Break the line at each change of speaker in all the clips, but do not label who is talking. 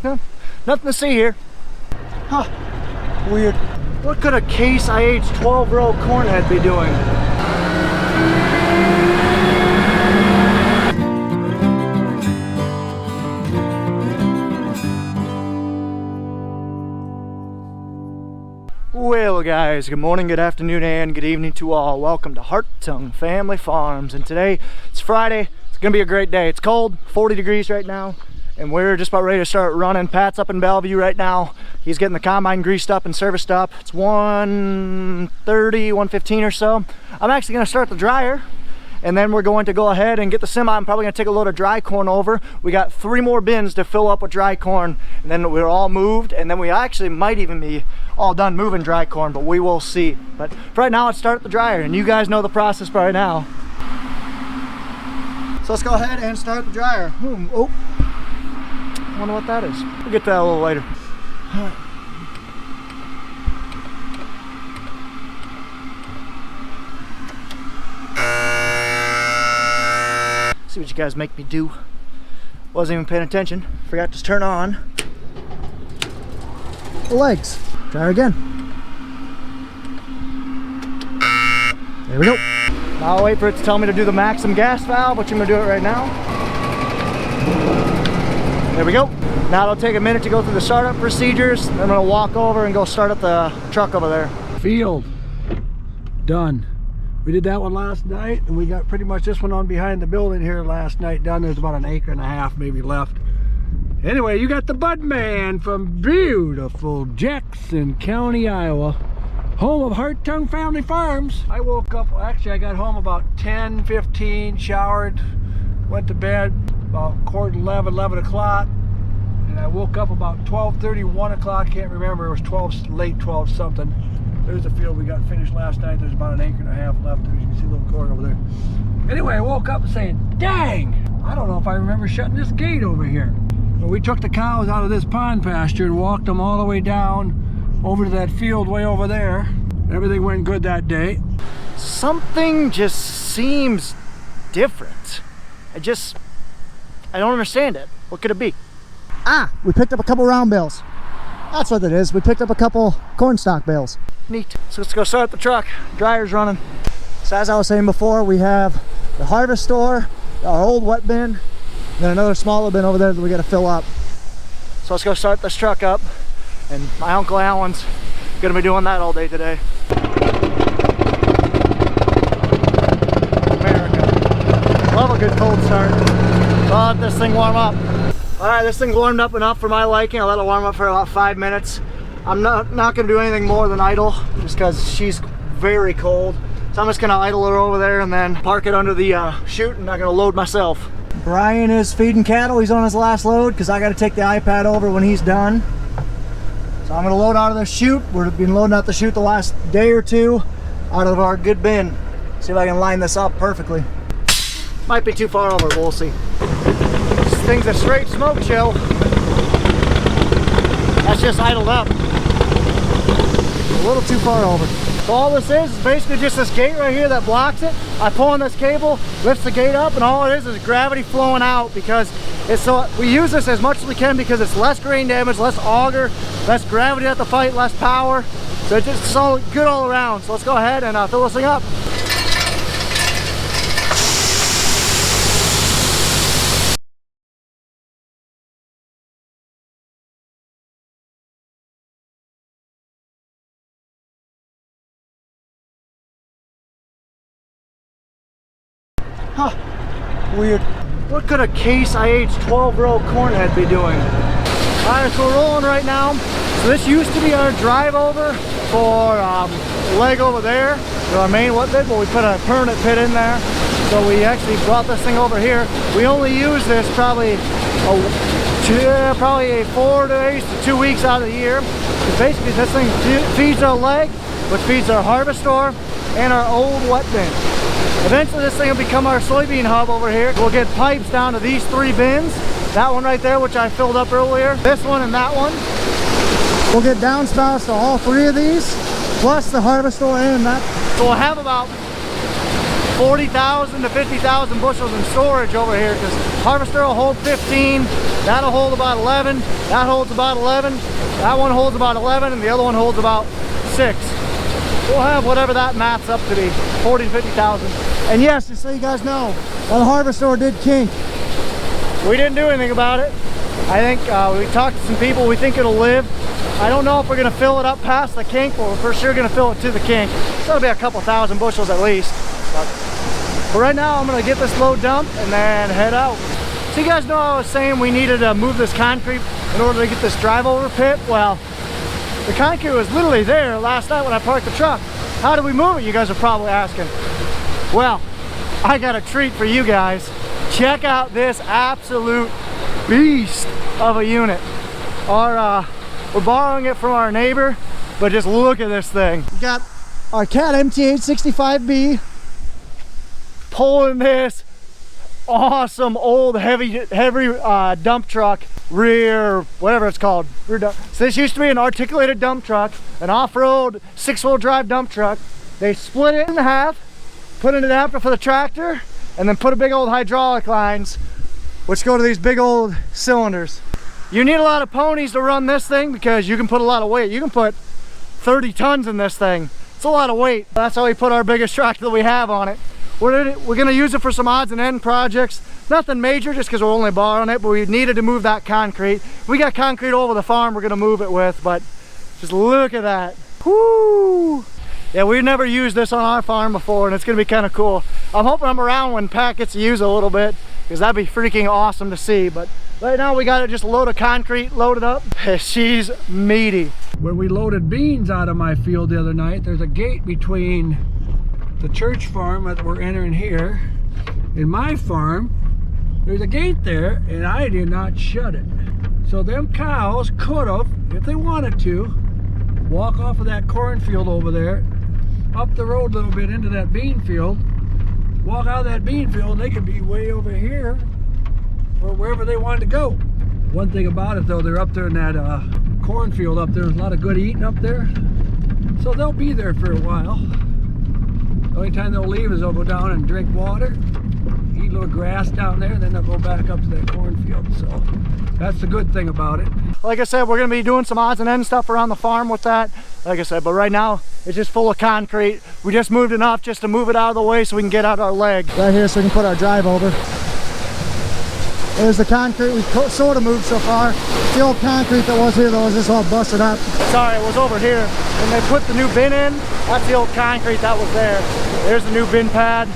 No, nothing to see here. Huh, weird. What could a Case IH 12-row corn head be doing? Well guys, good morning, good afternoon, and good evening to all. Welcome to Hartung Family Farms, and today it's Friday. It's gonna be a great day. It's cold, 40 degrees right now, and we're just about ready to start running. Pat's up in Bellevue right now. He's getting the combine greased up and serviced up. It's 1:30, 1:15 or so. I'm actually gonna start the dryer, and then we're going to go ahead and get the semi. I'm probably gonna take a load of dry corn over. We got 3 more bins to fill up with dry corn, and then we're all moved, and then we actually might even be all done moving dry corn, but we will see. But for right now, let's start the dryer, and you guys know the process by now. So let's go ahead and start the dryer. Oh, I wonder what that is. We'll get to that a little later. All right. See what you guys make me do. Wasn't even paying attention. Forgot to turn on the legs. Dryer again. There we go. Now I'll wait for it to tell me to do the maximum gas valve, which I'm gonna do it right now. There we go. Now it'll take a minute to go through the startup procedures. I'm gonna walk over and go start up the truck over there.
Field done. We did that one last night, and we got pretty much this one on behind the building here last night done. There's about 1.5 acres maybe left. Anyway, you got the Bud Man from beautiful Jackson County, Iowa, home of Hartung Family Farms. I woke up, actually I got home about 10:15, showered, went to bed about 11:15, 11 o'clock, and I woke up about 12:30, 1 o'clock, can't remember, it was 12, late 12 something. There's the field we got finished last night. There's about 1.5 acres left. As you can see a little corn over there. Anyway, I woke up saying, dang, I don't know if I remember shutting this gate over here. But we took the cows out of this pond pasture and walked them all the way down over to that field way over there. Everything went good that day.
Something just seems different. I don't understand it. What could it be? Ah, we picked up a couple round bales. That's what it is. We picked up a couple corn stalk bales. Neat. So let's go start the truck. Dryer's running. So as I was saying before, we have the harvest store, our old wet bin, then another smaller bin over there that we got to fill up. So let's go start this truck up, and my Uncle Alan's gonna be doing that all day today. America. Love a good cold start. So I'll let this thing warm up. All right, this thing's warmed up enough for my liking. I'll let it warm up for about 5 minutes. I'm not gonna do anything more than idle, just because she's very cold. So I'm just gonna idle her over there and then park it under the chute, and I'm gonna load myself. Brian is feeding cattle. He's on his last load because I got to take the iPad over when he's done. So I'm going to load out of the chute. We've been loading out the chute the last day or two out of our good bin. See if I can line this up perfectly. Might be too far over, but we'll see. This thing's a straight smoke show. That's just idled up. A little too far over. So all this is basically just this gate right here that blocks it. I pull on this cable, lifts the gate up, and all it is gravity flowing out, because it's so we use this as much as we can because it's less grain damage, less auger, less gravity at the fight, less power. So it's just all good all around. So let's go ahead and fill this thing up. Huh, weird. What could a Case IH 12-row corn head be doing? Alright, so we're rolling right now. So this used to be our drive over for the leg over there, our main wet bit, but we put a permanent pit in there. So we actually brought this thing over here. We only use this probably 4 days to 2 weeks out of the year. Because basically this thing feeds our leg, which feeds our harvest store and our old wet bin. Eventually this thing will become our soybean hub over here. We'll get pipes down to these 3 bins. That one right there, which I filled up earlier. This one and that one. We'll get downspouts to all 3 of these, plus the harvest store and that. So we'll have about 40,000 to 50,000 bushels in storage over here, because harvester will hold 15, that'll hold about 11, that holds about 11, that one holds about 11, and the other one holds about 6. We'll have whatever that maths up to be, 40 to 50,000. And yes, just so you guys know, the harvester did kink. We didn't do anything about it. I think we talked to some people, we think it'll live. I don't know if we're gonna fill it up past the kink, but we're for sure gonna fill it to the kink. That'll be a couple thousand bushels at least. But right now I'm gonna get this load dumped and then head out. So you guys know I was saying we needed to move this concrete in order to get this drive over pit. Well, the concrete was literally there last night when I parked the truck. How do we move it, you guys are probably asking? Well, I got a treat for you guys. Check out this absolute beast of a unit. We're borrowing it from our neighbor, but just look at this thing. We got our Cat MT865B pulling this awesome old heavy dump truck, rear, whatever it's called. Rear dump. So this used to be an articulated dump truck, an off-road 6-wheel drive dump truck. They split it in half, put an adapter for the tractor, and then put a big old hydraulic lines, which go to these big old cylinders. You need a lot of ponies to run this thing because you can put a lot of weight. You can put 30 tons in this thing. It's a lot of weight. That's how we put our biggest tractor that we have on it. We're gonna use it for some odds and end projects. Nothing major, just because we're only borrowing it, but we needed to move that concrete. We got concrete over the farm we're gonna move it with, but just look at that. Whoo! Yeah, we've never used this on our farm before, and it's gonna be kind of cool. I'm hoping I'm around when Pat gets to use it a little bit, because that'd be freaking awesome to see. But right now we got it just a load of concrete loaded up. She's meaty.
When we loaded beans out of my field the other night, there's a gate between the church farm that we're entering here and my farm. There's a gate there, and I did not shut it. So them cows could have, if they wanted to, walk off of that cornfield over there, up the road a little bit into that bean field, walk out of that bean field, and they could be way over here or wherever they wanted to go. One thing about it though, they're up there in that cornfield up there. There's a lot of good eating up there, so they'll be there for a while. The only time they'll leave is they'll go down and drink water, eat a little grass down there, and then they'll go back up to that cornfield. So that's the good thing about it.
Like I said, we're gonna be doing some odds and ends stuff around the farm with that. Like I said, but right now it's just full of concrete. We just moved enough just to move it out of the way so we can get out our leg. Right here so we can put our drive over. There's the concrete we sort of moved so far. The old concrete that was here though is just all busted up. Sorry, it was over here. When they put the new bin in, that's the old concrete that was there. There's the new bin pad.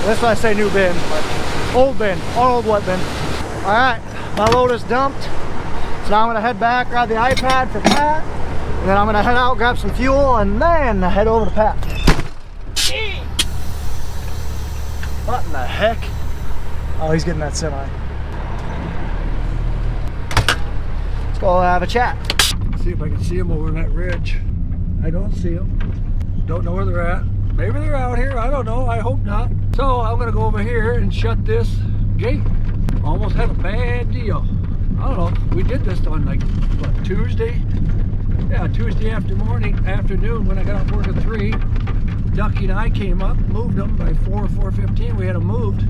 That's why I say new bin, but old bin, our old wet bin. All right, my load is dumped. So now I'm gonna head back, grab the iPad for Pat, and then I'm gonna head out, grab some fuel, and then head over to Pat. What in the heck? Oh, he's getting that semi. Let's go have a chat.
See if I can see them over in that ridge. I don't see them. Don't know where they're at. Maybe they're out here. I don't know. I hope not. So I'm gonna go over here and shut this gate. Almost had a bad deal. I don't know. We did this on like what, Tuesday? Yeah, Tuesday afternoon when I got off work at 3. Ducky and I came up, moved them by 4:15. We had them moved,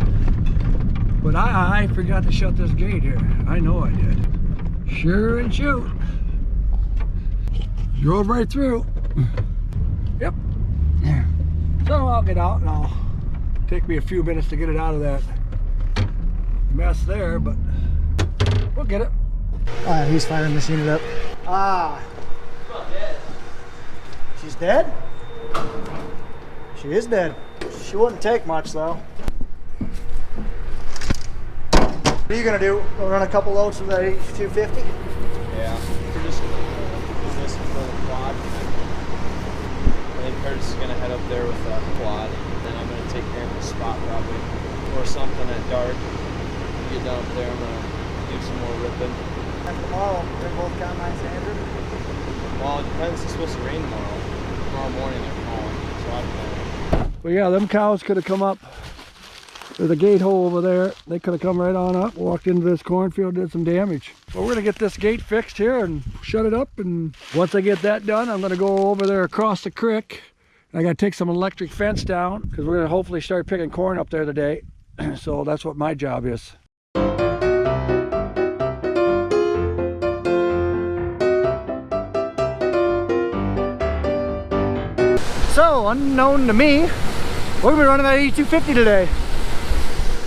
but I forgot to shut this gate here. I know I did. Sure and shoot. Drove right through. Yep. So I'll get out and I'll take me a few minutes to get it out of that mess there, but we'll get it.
Alright, he's firing this unit up. Ah. She's dead? She is dead. She wouldn't take much though. What are you gonna do? We'll run a couple loads from the H250?
Yeah, we're just gonna do this for the quad. I think Curtis is gonna head up there with the quad, and then I'm gonna take care of the spot probably, or something at dark. Get down up there, I'm gonna do some more ripping.
And tomorrow, they're both combines standard?
Well, it depends. It's supposed to rain tomorrow. Tomorrow morning they're calling, so I don't know.
Well, yeah, them cows could have come up. There's a gate hole over there. They could have come right on up, walked into this cornfield, did some damage. But we're gonna get this gate fixed here and shut it up. And once I get that done, I'm gonna go over there across the creek I got to take some electric fence down because we're going to hopefully start picking corn up there today. So that's what my job is.
So, unknown to me, we're going to be running that 8250 today.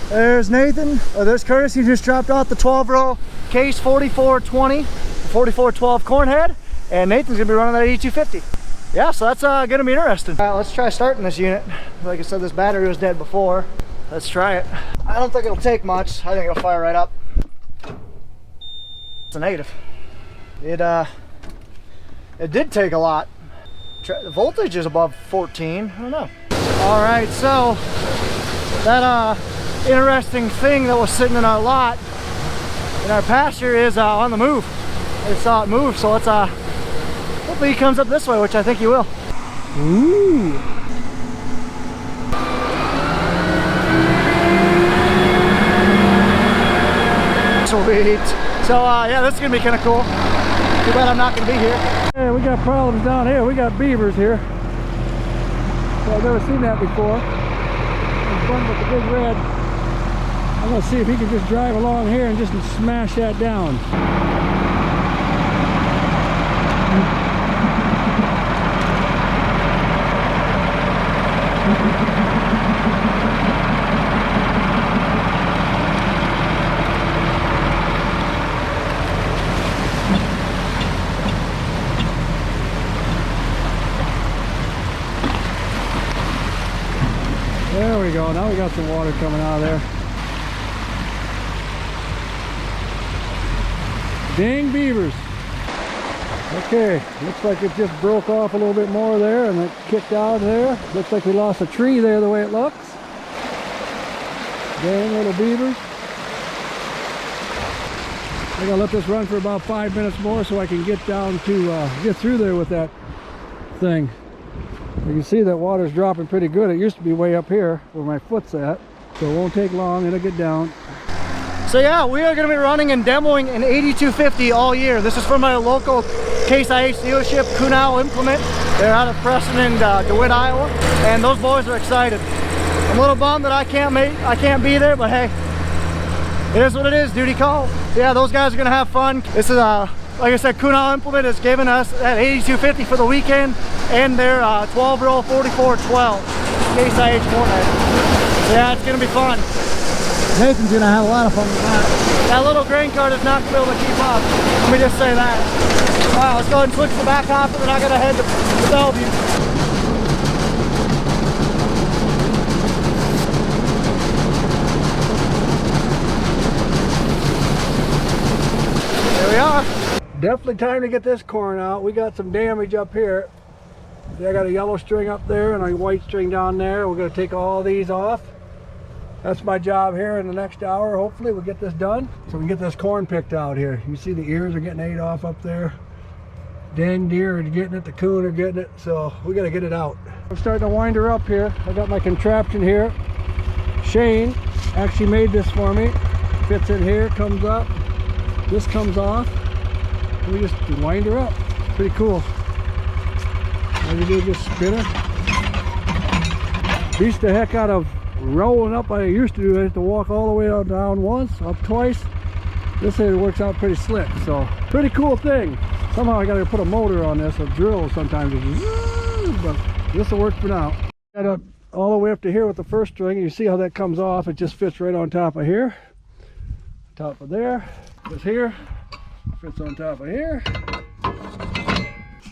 There's Nathan, there's Curtis. He just dropped off the 12 row case 4420, 4412 corn head, and Nathan's going to be running that 8250. Yeah, so that's going to be interesting. Let's try starting this unit. Like I said, this battery was dead before. Let's try it. I don't think it'll take much. I think it'll fire right up. It's a negative. It did take a lot. The voltage is above 14. I don't know. All right, so that interesting thing that was sitting in our lot in our pasture is on the move. I just saw it move, so let's hopefully he comes up this way, which I think he will. Ooh. Sweet. So yeah, this is gonna be kind of cool. Too bad I'm not gonna be here.
Yeah, we got problems down here. We got beavers here. So I've never seen that before. There's one with the big red. I'm gonna see if he can just drive along here and just smash that down. There we go. Now we got some water coming out of there. Dang beavers. Okay, looks like it just broke off a little bit more there and it kicked out there. Looks like we lost a tree there the way it looks. Dang little beavers. I gotta let this run for about 5 minutes more so I can get down to get through there with that thing. You can see that water's dropping pretty good. It used to be way up here where my foot's at, so it won't take long. It'll get down.
So yeah, we are going to be running and demoing an 8250 all year. This is from my local Case IH dealership, Kunal Implement. They're out of Preston and DeWitt, Iowa, and those boys are excited. I'm a little bummed that I can't be there, but hey, it is what it is. Duty calls. Yeah, those guys are going to have fun. This is like I said, Kunal Implement has given us that 8250 for the weekend and their 12 row 4412 Case IH cornhead. Yeah, it's going to be fun.
Nathan's gonna have a lot of fun with that.
That little grain cart is not going to be able to keep up. Let me just say that. Alright, let's go ahead and switch the back half and then I'm going to head to Bellevue. There we are.
Definitely time to get this corn out. We got some damage up here. See, I got a yellow string up there and a white string down there. We're going to take all these off. That's my job here in the next hour. Hopefully we'll get this done so we can get this corn picked out here. You see the ears are getting ate off up there. Dang deer are getting it, the coon are getting it, so we got to get it out. I'm starting to wind her up here. I got my contraption here. Shane actually made this for me. Fits in here, comes up. This comes off. We just wind her up. Pretty cool. All you do is just spin her. Beats the heck out of rolling up. I used to do. I have to walk all the way down once, up twice. This here works out pretty slick, so pretty cool thing. Somehow I got to put a motor on this, a drill sometimes, but this will work for now. Got up all the way up to here with the first string. You see how that comes off? It just fits right on top of here, top of there. This here fits on top of here,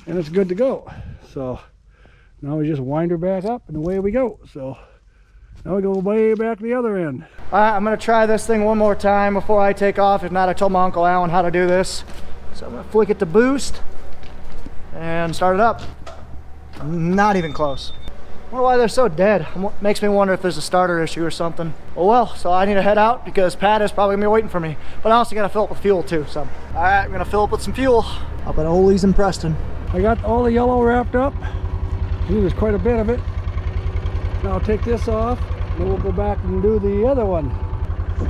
and it's good to go. So now we just wind her back up and away we go. So now we go way back to the other end.
All right, I'm gonna try this thing one more time before I take off. If not, I told my Uncle Alan how to do this. So I'm gonna flick it to boost and start it up. Not even close. I wonder why they're so dead. Makes me wonder if there's a starter issue or something. Oh well, so I need to head out because Pat is probably gonna be waiting for me. But I also gotta fill up with fuel too, so. All right, I'm gonna fill up with some fuel up at Ole's in Preston.
I got all the yellow wrapped up. Ooh, there's quite a bit of it. Now I'll take this off, then we'll go back and do the other one.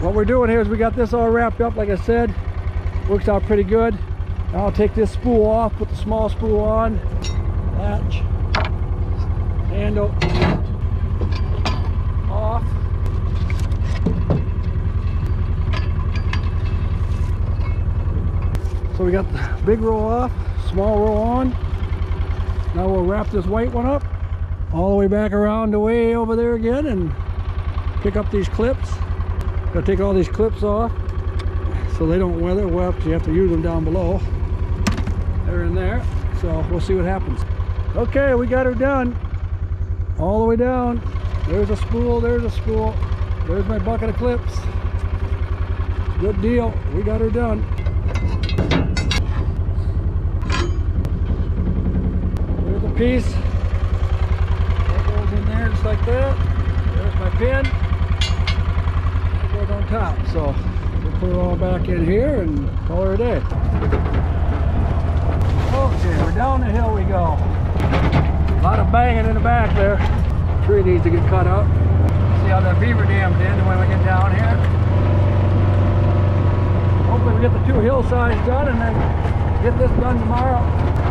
What we're doing here is we got this all wrapped up, like I said. Works out pretty good. Now I'll take this spool off, put the small spool on, latch, handle off. So we got the big row off, small row on. Now we'll wrap this white one up all the way back around the way over there again and pick up these clips. Gotta take all these clips off so they don't weather well, because you have to use them down below. They're in there, so we'll see what happens. Okay, we got her done. All the way down. There's a spool, there's a spool. There's my bucket of clips. Good deal, we got her done. There's a piece. That goes in there just like that. There's my pin. That goes on top. So we'll put it all back in here and call her a day. Okay, we're down the hill we go. A lot of banging in the back there. Tree needs to get cut up. See how that beaver dam did when we get down here. Hopefully we get the 2 hillsides done and then get this done tomorrow.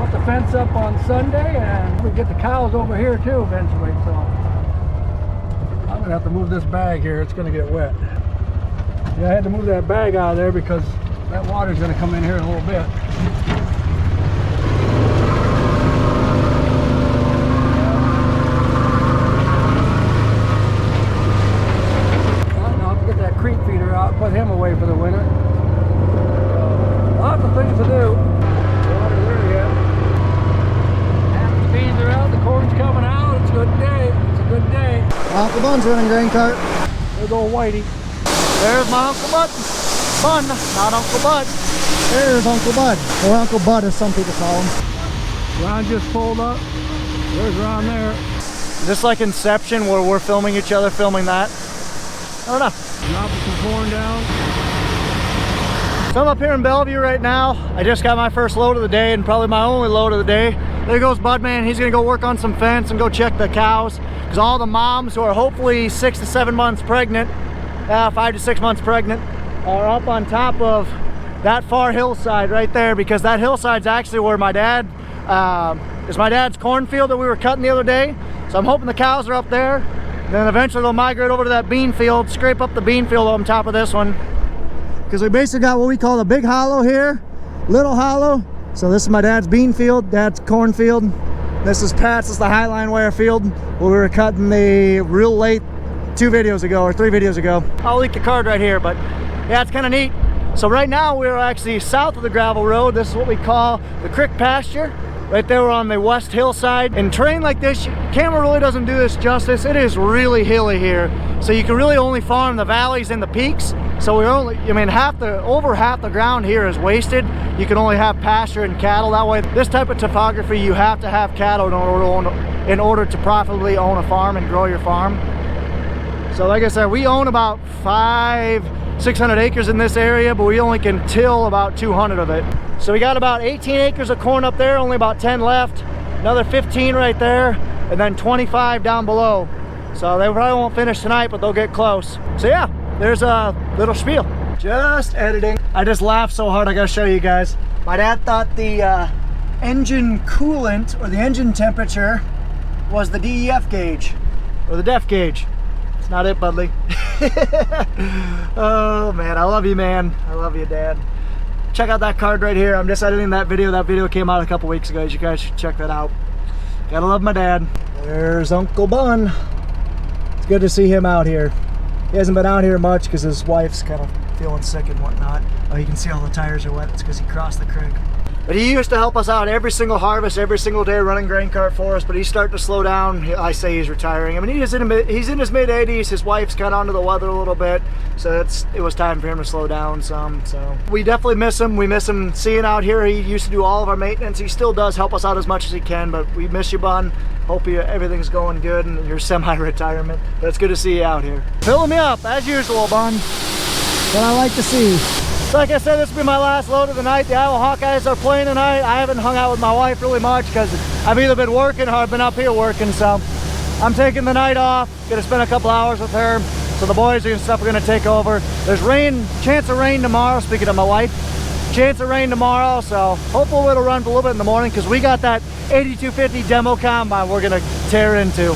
Put the fence up on Sunday and we get the cows over here too eventually. So I'm gonna have to move this bag here. It's gonna get wet. Yeah, I had to move that bag out of there because that water's gonna come in here in a little bit. Creek feeder out, put him away for the winter. Lots of things to do. Water there yet. Half the beans are out, the corn's coming out. It's a good day. It's a good day.
Uncle Bun's running grain cart.
There's old Whitey.
There's my Uncle Bud. Bun, not Uncle Bud. There's Uncle Bud. Or Uncle Bud as some people call him.
Ron just pulled up. There's Ron there.
Is this like Inception where we're filming each other filming that? I don't know.
Dropping some corn down.
So I'm up here in Bellevue right now. I just got my first load of the day and probably my only load of the day. There goes Budman. He's gonna go work on some fence and go check the cows. Because all the moms who are hopefully 6 to 7 months pregnant, 5 to 6 months pregnant, are up on top of that far hillside right there, because that hillside's actually where my dad, is my dad's cornfield that we were cutting the other day. So I'm hoping the cows are up there. Then eventually they'll migrate over to that bean field, scrape up the bean field on top of this one. Because we basically got what we call the big hollow here, little hollow. So this is my dad's bean field, dad's cornfield. This is Pat's, this is the highline wire field where we were cutting the real late 2 videos ago or 3 videos ago. I'll link the card right here, but yeah, it's kind of neat. So right now we're actually south of the gravel road. This is what we call the creek pasture. Right there, we're on the west hillside. In terrain like this, camera really doesn't do this justice. It is really hilly here. So you can really only farm the valleys and the peaks. So we only, I mean, over half the ground here is wasted. You can only have pasture and cattle. That way, this type of topography, you have to have cattle in order to profitably own a farm and grow your farm. So like I said, we own about 600 acres in this area, but we only can till about 200 of it. So we got about 18 acres of corn up there, only about 10 left, another 15 right there, and then 25 down below. So they probably won't finish tonight, but they'll get close. So yeah, there's a little spiel. Just editing. I just laughed so hard I gotta show you guys. My dad thought the engine coolant or the engine temperature was the DEF gauge or the DEF gauge. It's not it, Budley. Oh man, I love you, man. I love you, Dad. Check out that card right here. I'm just editing that video. That video came out a couple weeks ago. You guys should check that out. Gotta love my dad. There's Uncle Bun. It's good to see him out here. He hasn't been out here much because his wife's kind of feeling sick and whatnot. Oh, you can see all the tires are wet. It's because he crossed the creek. But he used to help us out every single harvest, every single day running grain cart for us, but he's starting to slow down. I say he's retiring. I mean, he's in his mid-80s. His wife's kind of under the weather a little bit, so it was time for him to slow down some. So we definitely miss him. We miss him seeing out here. He used to do all of our maintenance. He still does help us out as much as he can, but we miss you, Bun. Hope everything's going good in your semi-retirement. But it's good to see you out here. Filling me up, as usual, Bun. What I like to see. So like I said, this will be my last load of the night. The Iowa Hawkeyes are playing tonight. I haven't hung out with my wife really much because I've either been working or I've been up here working. So I'm taking the night off. Gonna spend a couple hours with her. So the boys and stuff are gonna take over. There's rain, chance of rain tomorrow, speaking of my wife. Chance of rain tomorrow, so hopefully it'll run for a little bit in the morning because we got that 8250 demo combine we're gonna tear into.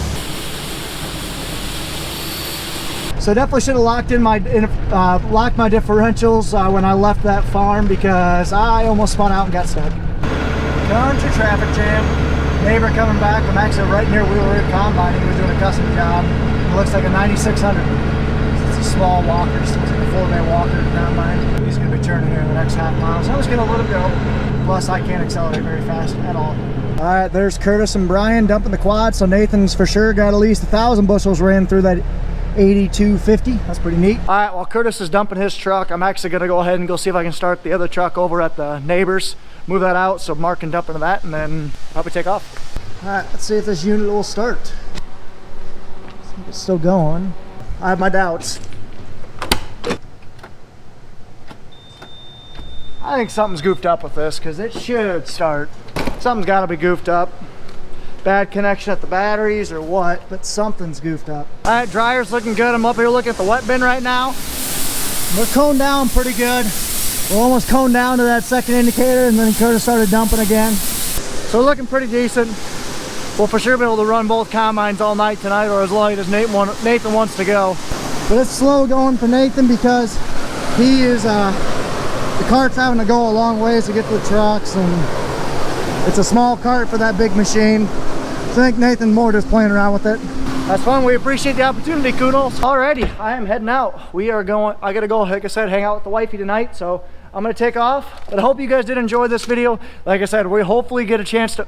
So definitely should have locked my differentials when I left that farm because I almost spun out and got stuck. Country traffic jam. Neighbor coming back. I'm actually right near Wheel Rig Combine. He was doing a custom job. It looks like a 9600. It's a small walker, so it's like a 4-bay walker combine. He's going to be turning here in the next half mile. So I'm just going to let him go. Plus, I can't accelerate very fast at all. All right, there's Curtis and Brian dumping the quad. So Nathan's for sure got at least 1,000 bushels ran through that 8250. That's pretty neat. All right, while Curtis is dumping his truck, I'm actually gonna go ahead and go see if I can start the other truck over at the neighbors, move that out so Mark can dump into that, and then probably take off. All right, let's see if this unit will start. It's still going. I have my doubts. I think something's goofed up with this because it should start. Something's got to be goofed up. Bad connection at the batteries or what, but something's goofed up. All right, dryer's looking good. I'm up here looking at the wet bin right now. We're coned down pretty good. We're almost coned down to that second indicator, and then Curtis started dumping again. So we're looking pretty decent. We'll for sure be able to run both combines all night tonight, or as late as Nathan wants to go. But it's slow going for Nathan because he is, the cart's having to go a long ways to get to the trucks, and it's a small cart for that big machine. I think Nathan's more just playing around with it. That's fun. We appreciate the opportunity, Kudos. Alrighty, I am heading out. We are going, I gotta go, like I said, hang out with the wifey tonight, so I'm gonna take off. But I hope you guys did enjoy this video. Like I said, we hopefully get a chance to,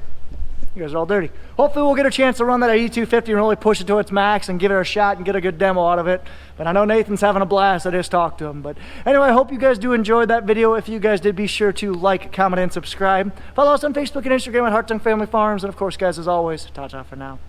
you guys are all dirty. Hopefully we'll get a chance to run that 8250 and really push it to its max and give it a shot and get a good demo out of it. But I know Nathan's having a blast. I just talked to him. But anyway, I hope you guys do enjoy that video. If you guys did, be sure to like, comment, and subscribe. Follow us on Facebook and Instagram at Hartung Family Farms. And of course, guys, as always, ta-ta for now.